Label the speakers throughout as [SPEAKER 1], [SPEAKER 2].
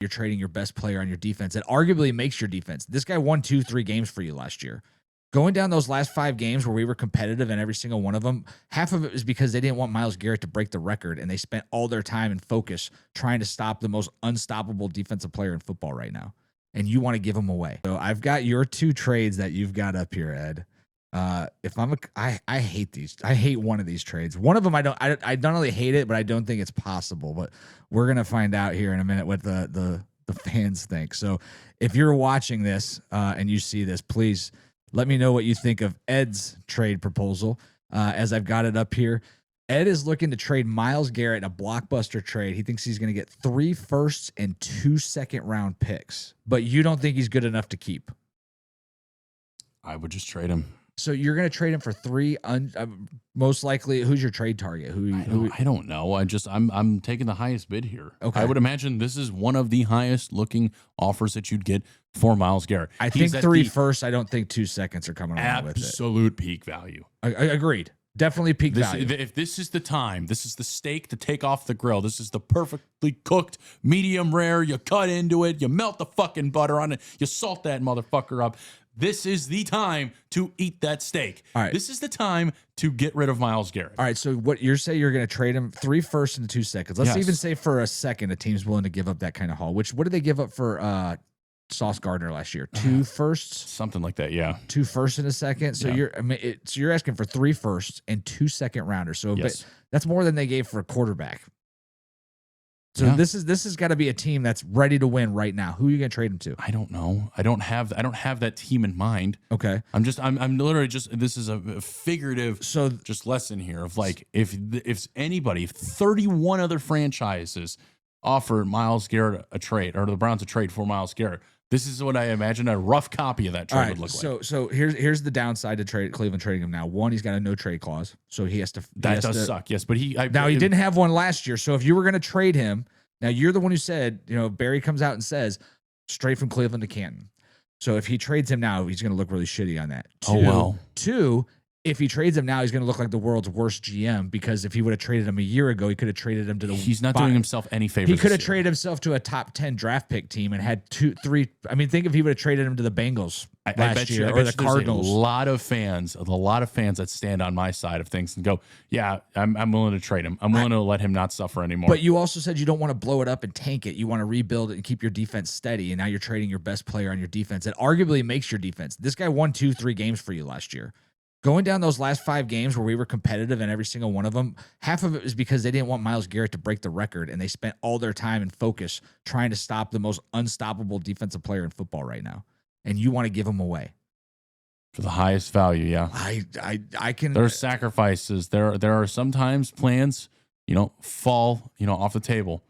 [SPEAKER 1] you're trading your best player on your defense. It arguably makes your defense. This guy won 2-3 games for you last year. Going down those last 5 games where we were competitive in every single one of them, half of it was because they didn't want Myles Garrett to break the record, and they spent all their time and focus trying to stop the most unstoppable defensive player in football right now. And you want to give them away. So I've got your 2 trades that you've got up here, Ed. I hate these. I hate one of these trades. One of them I don't really hate it, but I don't think it's possible. But we're gonna find out here in a minute what the fans think. So if you're watching this and you see this, please let me know what you think of Ed's trade proposal. As I've got it up here, Ed is looking to trade Myles Garrett in a blockbuster trade. He thinks he's going to get 3 firsts and 2 second-round picks, but you don't think he's good enough to keep.
[SPEAKER 2] I would just trade him.
[SPEAKER 1] So you're going to trade him for 3. Most likely, who's your trade target?
[SPEAKER 2] I don't know. I'm taking the highest bid here.
[SPEAKER 1] Okay.
[SPEAKER 2] I would imagine this is one of the highest looking offers that you'd get for Myles Garrett.
[SPEAKER 1] I think 3 firsts. I don't think 2 seconds are coming along with it.
[SPEAKER 2] Absolute peak value.
[SPEAKER 1] I agreed. Definitely peak value.
[SPEAKER 2] If this is the time, this is the steak to take off the grill. This is the perfectly cooked, medium rare. You cut into it. You melt the fucking butter on it. You salt that motherfucker up. This is the time to eat that steak.
[SPEAKER 1] All right.
[SPEAKER 2] This is the time to get rid of Myles Garrett.
[SPEAKER 1] All right. So what you're saying, you're going to trade him 3 firsts and 2 seconds. Let's even say for a second, a team's willing to give up that kind of haul. What did they give up for Sauce Gardner last year? 2 firsts,
[SPEAKER 2] something like that. Yeah.
[SPEAKER 1] 2 firsts and a second. So you're asking for 3 firsts and 2 second rounders. So that's more than they gave for a quarterback. So this has got to be a team that's ready to win right now. Who are you going to trade him to?
[SPEAKER 2] I don't know. I don't have that team in mind.
[SPEAKER 1] Okay.
[SPEAKER 2] I'm literally just, this is a figurative just lesson here of like, if anybody, if 31 other franchises offer Myles Garrett a trade, or the Browns a trade for Myles Garrett, this is what I imagine a rough copy of that trade would look like.
[SPEAKER 1] So here's the downside to Cleveland trading him now. One, he's got a no trade clause, so he has to.
[SPEAKER 2] That does suck. Yes, but he
[SPEAKER 1] didn't have one last year. So if you were going to trade him, now you're the one who said, Barry comes out and says straight from Cleveland to Canton. So if he trades him now, he's going to look really shitty on that. Two, if he trades him now, he's going to look like the world's worst GM, because if he would have traded him a year ago, he could have traded him to the.
[SPEAKER 2] He's not doing himself any favors.
[SPEAKER 1] He could have traded himself to a top 10 draft pick team and had 2, 3. I mean, think if he would have traded him to the Bengals last year or the Cardinals.
[SPEAKER 2] A lot of fans that stand on my side of things and go, yeah, I'm willing to trade him. I'm willing to let him not suffer anymore.
[SPEAKER 1] But you also said you don't want to blow it up and tank it. You want to rebuild it and keep your defense steady. And now you're trading your best player on your defense. It arguably makes your defense. This guy won 2-3 games for you last year. Going down those last 5 games where we were competitive in every single one of them, half of it was because they didn't want Myles Garrett to break the record, and they spent all their time and focus trying to stop the most unstoppable defensive player in football right now. And you want to give him away
[SPEAKER 2] for the highest value. Yeah,
[SPEAKER 1] I can.
[SPEAKER 2] There's sacrifices. There are sometimes plans, fall, off the table.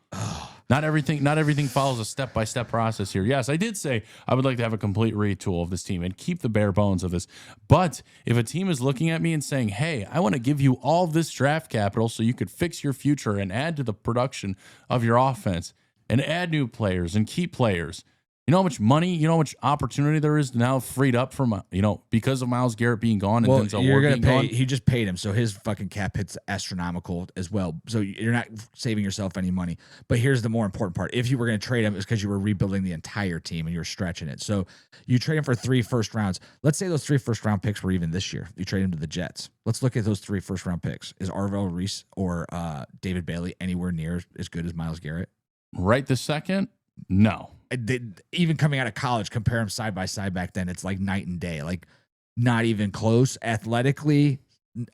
[SPEAKER 2] Not everything follows a step-by-step process here. Yes, I did say I would like to have a complete retool of this team and keep the bare bones of this. But if a team is looking at me and saying, hey, I want to give you all this draft capital so you could fix your future and add to the production of your offense and add new players and keep players, you know how much money, how much opportunity there is now freed up from, because of Myles Garrett being gone and Denzel Ward being gone?
[SPEAKER 1] He just paid him, so his fucking cap hit's astronomical as well. So you're not saving yourself any money. But here's the more important part. If you were going to trade him, it's because you were rebuilding the entire team and you were stretching it. So you trade him for 3 first rounds. Let's say those 3 first round picks were even this year. You trade him to the Jets. Let's look at those 3 first round picks. Is Arvell Reese or David Bailey anywhere near as good as Myles Garrett?
[SPEAKER 2] Right this second? No.
[SPEAKER 1] Even coming out of college, compare them side by side back then, it's like night and day. Like not even close athletically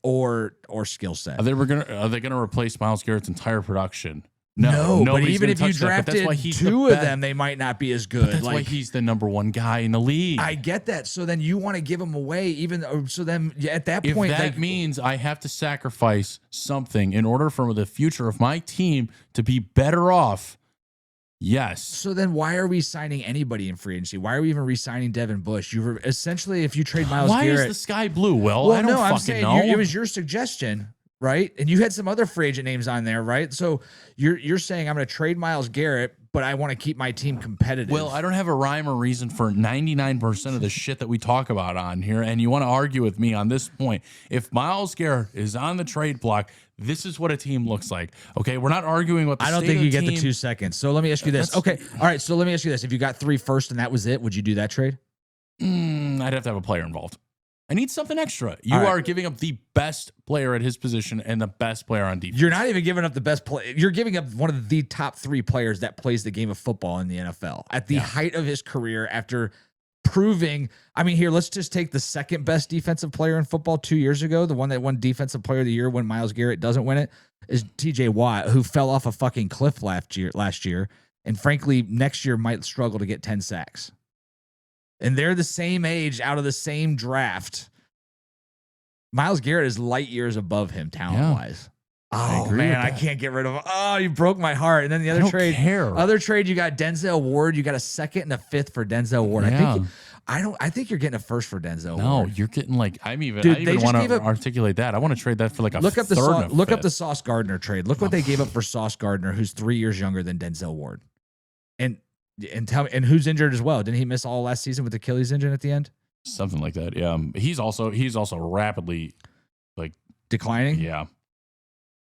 [SPEAKER 1] or skill set.
[SPEAKER 2] Are they gonna replace Myles Garrett's entire production?
[SPEAKER 1] No, but even if you drafted 2 of them, they might not be as good.
[SPEAKER 2] That's why he's the #1 guy in the league.
[SPEAKER 1] I get that. So then you want to give him away, so then at that point,
[SPEAKER 2] that means I have to sacrifice something in order for the future of my team to be better off. Yes.
[SPEAKER 1] So then why are we signing anybody in free agency? Why are we even re-signing Devin Bush? You were essentially, if you trade Myles Garrett.
[SPEAKER 2] Why is the sky blue? Well, I don't fucking know.
[SPEAKER 1] It was your suggestion, right? And you had some other free agent names on there, right? So you're saying I'm going to trade Myles Garrett, but I want to keep my team competitive.
[SPEAKER 2] Well, I don't have a rhyme or reason for 99% of the shit that we talk about on here, and you want to argue with me on this point. If Myles Garrett is on the trade block, this is what a team looks like. Okay, we're not arguing with the
[SPEAKER 1] I don't
[SPEAKER 2] state
[SPEAKER 1] think
[SPEAKER 2] of
[SPEAKER 1] you
[SPEAKER 2] the
[SPEAKER 1] get the
[SPEAKER 2] team.
[SPEAKER 1] 2 seconds. So let me ask you this. Okay, all right. So let me ask you this: if you got 3 first and that was it, would you do that trade?
[SPEAKER 2] I'd have to have a player involved. I need something extra. You
[SPEAKER 1] All right.
[SPEAKER 2] are giving up the best player at his position and the best player on defense.
[SPEAKER 1] You're not even giving up the best play. You're giving up one of the top 3 players that plays the game of football in the NFL at the height of his career after proving. I mean, here, let's just take the second best defensive player in football 2 years ago. The one that won Defensive Player of the Year when Myles Garrett doesn't win it is TJ Watt, who fell off a fucking cliff last year. And frankly, next year might struggle to get 10 sacks. And they're the same age out of the same draft. Myles Garrett is light years above him talent-wise.
[SPEAKER 2] I
[SPEAKER 1] Oh,
[SPEAKER 2] agree
[SPEAKER 1] man,
[SPEAKER 2] with
[SPEAKER 1] I
[SPEAKER 2] that.
[SPEAKER 1] can't get rid of him. Oh, you broke my heart. And then the
[SPEAKER 2] I
[SPEAKER 1] other
[SPEAKER 2] don't
[SPEAKER 1] trade,
[SPEAKER 2] care.
[SPEAKER 1] you got Denzel Ward. You got a 2nd and a 5th for Denzel Ward.
[SPEAKER 2] Yeah.
[SPEAKER 1] I think you're getting a 1st for Denzel
[SPEAKER 2] No,
[SPEAKER 1] Ward.
[SPEAKER 2] you're getting like I
[SPEAKER 1] Dude,
[SPEAKER 2] even
[SPEAKER 1] they just
[SPEAKER 2] want
[SPEAKER 1] gave
[SPEAKER 2] to
[SPEAKER 1] up-
[SPEAKER 2] articulate that. I want to trade that for like a
[SPEAKER 1] Look up the
[SPEAKER 2] third and a
[SPEAKER 1] look up the
[SPEAKER 2] fifth.
[SPEAKER 1] Sauce Gardner trade. Look what they gave up for Sauce Gardner, who's 3 years younger than Denzel Ward. And tell me, and who's injured as well? Didn't he miss all last season with Achilles injury at the end?
[SPEAKER 2] Something like that. Yeah. He's also rapidly
[SPEAKER 1] Declining?
[SPEAKER 2] yeah.